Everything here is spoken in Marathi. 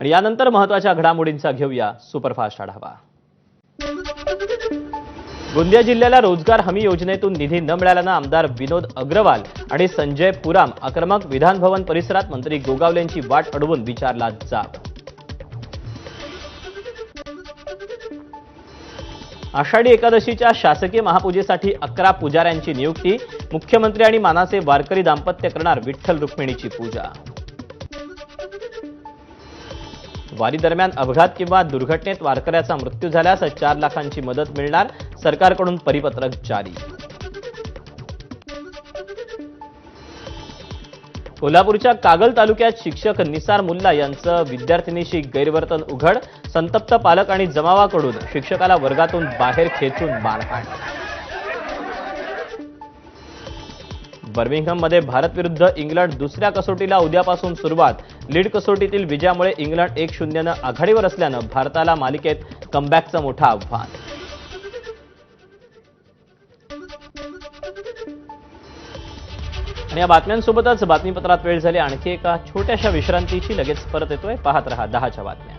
आणि यानंतर महत्त्वाच्या घडामोडींचा घेऊया सुपरफास्ट आढावा। गोंदिया जिल्ह्याला रोजगार हमी योजनेतून निधी न मिळाल्यानं आमदार विनोद अग्रवाल आणि संजय पुराम आक्रमक विधान भवन परिसरात मंत्री गोगावलेंची वाट अडवून विचारला जाब। आषाढी एकादशीच्या शासकीय महापूजेसाठी 11 पुजाऱ्यांची नियुक्ती। मुख्यमंत्री आणि मानाचे वारकरी दाम्पत्य करणार विठ्ठल रुक्मिणीची पूजा। वारी दरम्यान अपघात किंवा दुर्घटनेत वारकऱ्याचा मृत्यू झाल्यास 4 लाखांची मदत मिळणार, सरकारकडून परिपत्रक जारी। कोल्हापूरच्या कागल तालुक्यात शिक्षक निसार मुल्ला यांचं विद्यार्थिनीशी गैरवर्तन उघड। संतप्त पालक आणि जमावाकडून शिक्षकाला वर्गातून बाहेर खेचून मारहाण। बर्मिंगहममध्ये भारत विरुद्ध इंग्लंड दुसऱ्या कसोटीला उद्यापासून सुरुवात। लीड कसोटीतील विजयामुळे इंग्लंड 1-0 ने आघाडीवर असल्यानं भारताला मालिकेत कमबॅकचं मोठं आव्हान। आणि या बातम्यांसोबतच बातमीपत्रात वेळ झाली आणखी एका छोट्याशा विश्रांतीची। लगेच परत येतोय, पाहत रहा 10च्या बातम्या।